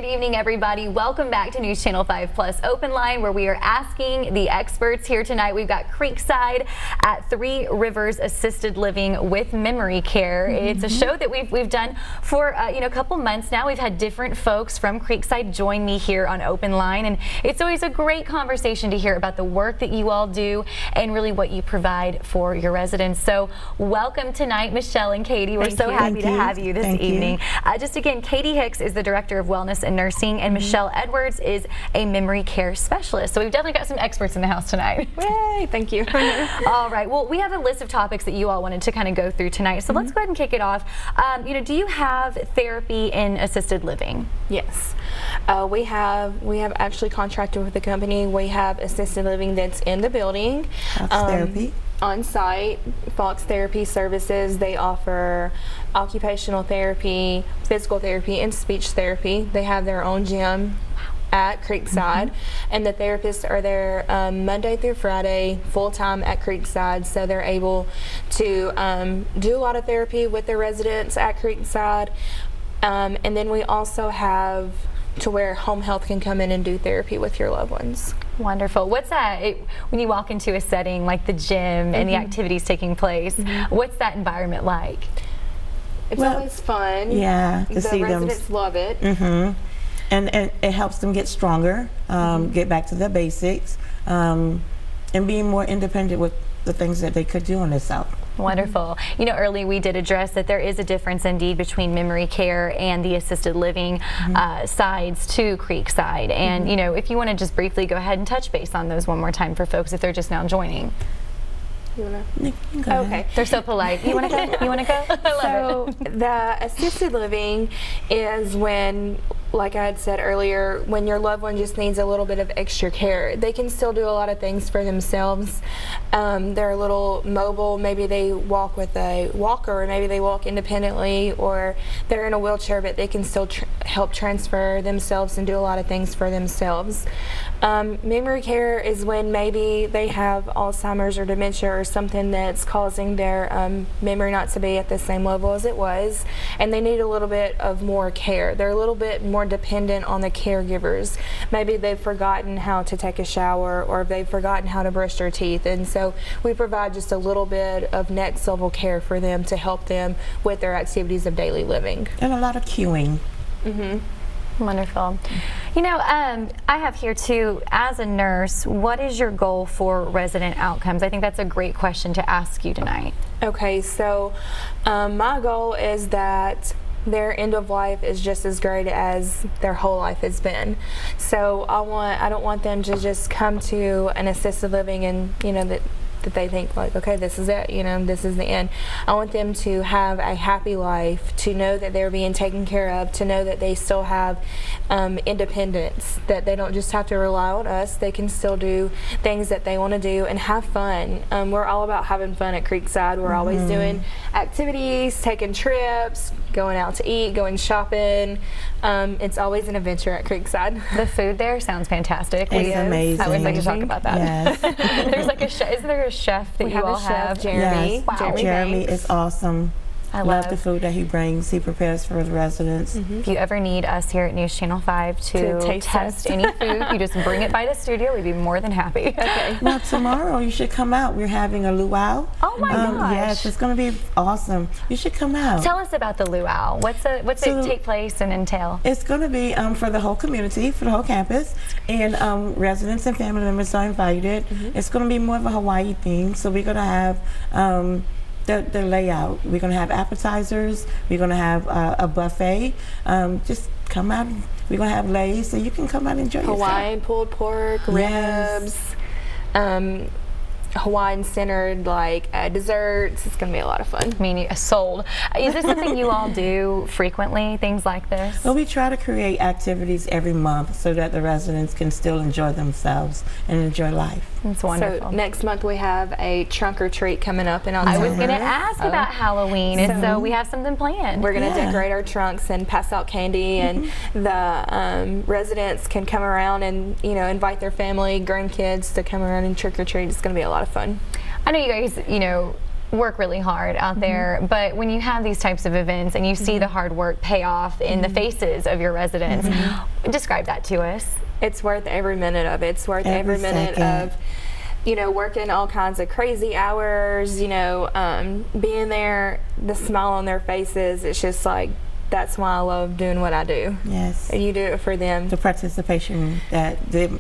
Good evening, everybody. Welcome back to News Channel 5 Plus Open Line, where we are asking the experts here tonight. We've got Creekside at 3 Rivers Assisted Living with Memory Care. It's a show that we've done for a couple months now. We've had different folks from Creekside join me here on Open Line, and it's always a great conversation to hear about the work that you all do and really what you provide for your residents. So welcome tonight, Michelle and Katie. We're so happy to have you this evening. Just again, Katie Hicks is the Director of Wellness and Nursing, and Michelle Edwards is a memory care specialist. So we've definitely got some experts in the house tonight. Yay, thank you. All right, well, we have a list of topics that you all wanted to kind of go through tonight. So let's go ahead and kick it off. Do you have therapy in assisted living? Yes. We have actually contracted with a company. We have assisted living that's in the building. Therapy. On-site Fox Therapy Services. They offer occupational therapy, physical therapy, and speech therapy. They have their own gym at Creekside, and the therapists are there Monday through Friday, full-time at Creekside, so they're able to do a lot of therapy with their residents at Creekside. And then we also have to where home health can come in and do therapy with your loved ones. Wonderful. What's that, when you walk into a setting like the gym and the activities taking place, what's that environment like? It's always fun. Yeah, to see them. The residents love it. And it helps them get stronger, get back to their basics, and being more independent with the things that they could do on themselves. Wonderful. Earlier we did address that there is a difference indeed between memory care and the assisted living sides to Creekside. And, if you want to just briefly go ahead and touch base on those one more time for folks if they're just now joining. You wanna? Okay. They're so polite. You want to go? You want to go? I love it. The assisted living is when, like I had said earlier, when your loved one just needs a little bit of extra care. They can still do a lot of things for themselves. They're a little mobile. Maybe they walk with a walker, or maybe they walk independently, or they're in a wheelchair, but they can still help transfer themselves and do a lot of things for themselves. Memory care is when maybe they have Alzheimer's or dementia or something that's causing their memory not to be at the same level as it was, and they need a little bit of more care. They're a little bit more dependent on the caregivers. Maybe they've forgotten how to take a shower, or they've forgotten how to brush their teeth, and so we provide just a little bit of next level care for them to help them with their activities of daily living. And a lot of queuing. Wonderful. I have here too, as a nurse, what is your goal for resident outcomes? I think that's a great question to ask you tonight. Okay, so my goal is that their end of life is just as great as their whole life has been. So I don't want them to just come to an assisted living and that they think like, okay, this is it, this is the end. I want them to have a happy life, to know that they're being taken care of, to know that they still have independence, that they don't just have to rely on us. They can still do things that they want to do and have fun. We're all about having fun at Creekside. We're always doing activities, taking trips, going out to eat, going shopping. It's always an adventure at Creekside. The food there sounds fantastic. It's amazing. I would like to talk about that. Yes. There's like isn't there a chef that you all have? Jeremy. Yes. Wow. Jeremy is awesome. I love the food that he brings. He prepares for the residents. If you ever need us here at News Channel 5 to test any food, you just bring it by the studio. We'd be more than happy. Okay. Well, tomorrow you should come out. We're having a luau. Oh my gosh! Yes, it's going to be awesome. You should come out. Tell us about the luau. What's it take place and entail? It's going to be for the whole community, for the whole campus, and residents and family members are invited. It's going to be more of a Hawaii theme, so we're going to have the layout. We're going to have appetizers. We're going to have a buffet. Just come out. We're going to have leis, so you can come out and enjoy Hawaiian pulled pork, ribs, Hawaiian-centered desserts. It's going to be a lot of fun. Sold. Is this something you all do frequently, things like this? Well, we try to create activities every month so that the residents can still enjoy themselves and enjoy life. It's wonderful. So next month we have a trunk or treat coming up in October. I was going to ask about Halloween, and so we have something planned. We're going to decorate our trunks and pass out candy, and the residents can come around and invite their family, grandkids to come around and trick or treat. It's going to be a lot of fun. I know you guys, work really hard out there, but when you have these types of events and you see the hard work pay off in the faces of your residents, describe that to us. It's worth every minute of it. It's worth every minute of, you know, working all kinds of crazy hours, you know, being there, the smile on their faces. It's just like, that's why I love doing what I do. Yes. And you do it for them. The participation, that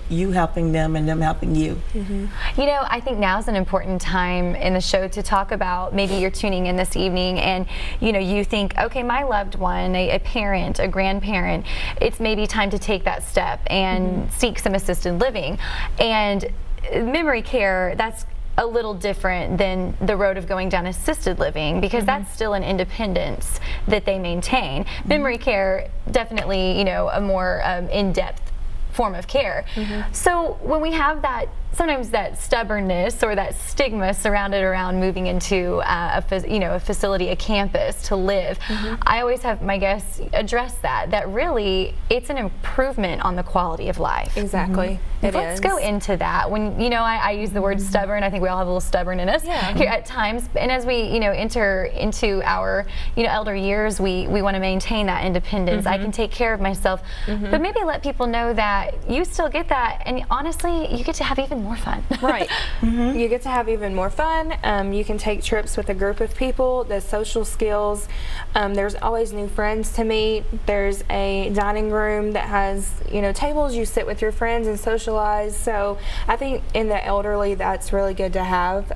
you helping them and them helping you. You know, I think now's an important time in the show to talk about, maybe you're tuning in this evening and, you know, you think, okay, my loved one, a parent, a grandparent, it's maybe time to take that step and seek some assisted living. And memory care, that's a little different than the road of going down assisted living, because that's still an independence that they maintain. Memory care, definitely, you know, a more in-depth form of care. So when we have that, sometimes that stubbornness or that stigma surrounded around moving into a facility, a campus to live, I always have my guests address that really it's an improvement on the quality of life. Exactly. Let's go into that. When, you know, I use the word stubborn, I think we all have a little stubborn in us here at times, and as we, you know, enter into our, you know, elder years, we want to maintain that independence. I can take care of myself, but maybe let people know that you still get that, and honestly, you get to have even more fun. Right. You get to have even more fun. You can take trips with a group of people, the social skills. There's always new friends to meet. There's a dining room that has, you know, tables. You sit with your friends and socialize. So I think in the elderly, that's really good to have,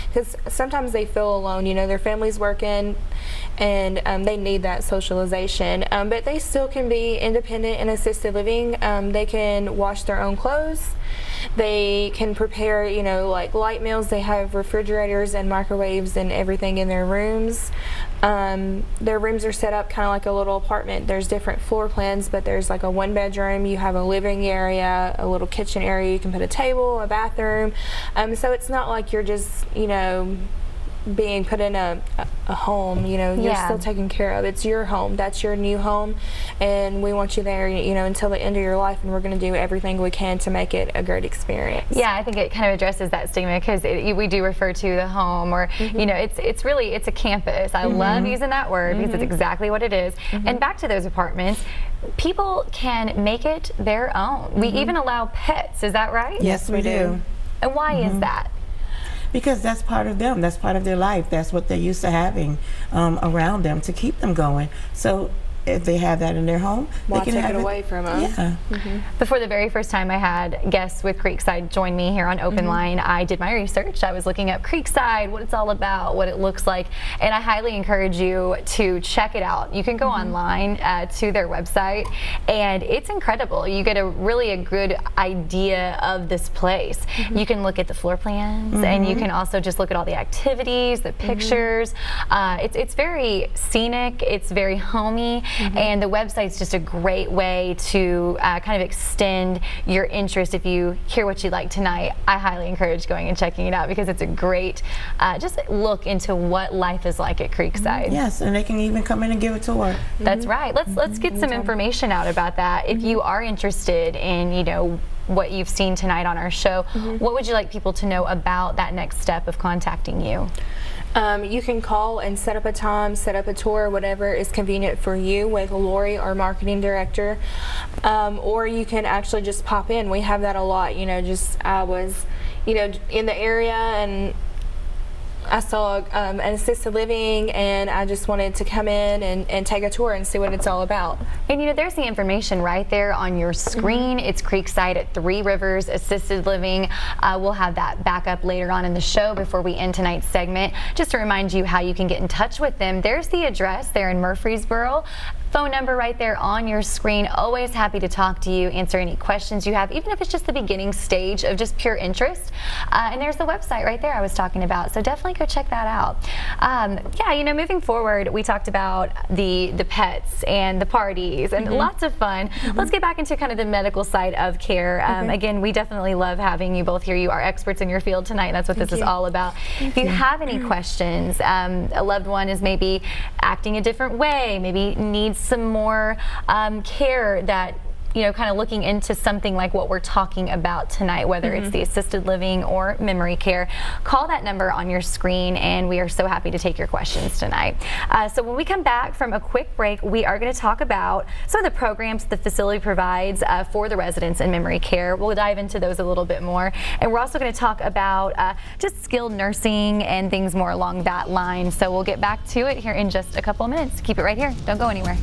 because sometimes they feel alone. You know, their family's working and they need that socialization, but they still can be independent in assisted living. They can wash their own clothes. They can prepare, you know, like light meals. They have refrigerators and microwaves and everything in their rooms. Their rooms are set up kind of like a little apartment. There's different floor plans, but there's like a 1-bedroom. You have a living area, a little kitchen area. You can put a table, a bathroom. So it's not like you're just, you know, being put in a home. You know, you're still taken care of. It's your home. That's your new home, and we want you there, you know, until the end of your life, and we're going to do everything we can to make it a great experience. Yeah, I think it kind of addresses that stigma, because we do refer to the home, or you know, it's really, it's a campus. I love using that word because it's exactly what it is. And back to those apartments, people can make it their own. We even allow pets. Is that right? Yes, we do. And why is that? Because that's part of them. That's part of their life. That's what they're used to having around them to keep them going. So if they have that in their home, why they can take have it away from us? Yeah. Before the very first time I had guests with Creekside join me here on OpenLine, I did my research. I was looking up Creekside, what it's all about, what it looks like, and I highly encourage you to check it out. You can go online to their website, and it's incredible. You get a good idea of this place. You can look at the floor plans, and you can also just look at all the activities, the pictures. It's very scenic. It's very homey. And the website's just a great way to kind of extend your interest. If you hear what you like tonight, I highly encourage going and checking it out, because it's a great just look into what life is like at Creekside. Yes, and they can even come in and give a tour. That's right. Let's get some information out about that. If you are interested in, you know, what you've seen tonight on our show, what would you like people to know about that next step of contacting you? You can call and set up a time, set up a tour, whatever is convenient for you, with Lori, our marketing director, or you can actually just pop in. We have that a lot. You know, I was, you know, in the area and I saw an assisted living, and I just wanted to come in and take a tour and see what it's all about. And you know, there's the information right there on your screen. It's Creekside at 3 Rivers Assisted Living. We'll have that back up later on in the show before we end tonight's segment. Just to remind you how you can get in touch with them. There's the address there in Murfreesboro. Phone number right there on your screen. Always happy to talk to you, answer any questions you have, even if it's just the beginning stage of just pure interest. And there's the website right there I was talking about, so definitely go check that out. Yeah, you know, moving forward, we talked about the pets and the parties and lots of fun. Let's get back into kind of the medical side of care. Again, we definitely love having you both here. You are experts in your field tonight. That's what this is all about. If you have any questions, a loved one is maybe acting a different way, maybe needs some more care that you know, kind of looking into something like what we're talking about tonight, whether it's the assisted living or memory care, call that number on your screen, and we are so happy to take your questions tonight. So when we come back from a quick break, we are going to talk about some of the programs the facility provides for the residents in memory care. We'll dive into those a little bit more, and we're also going to talk about just skilled nursing and things more along that line. So we'll get back to it here in just a couple of minutes. Keep it right here. Don't go anywhere.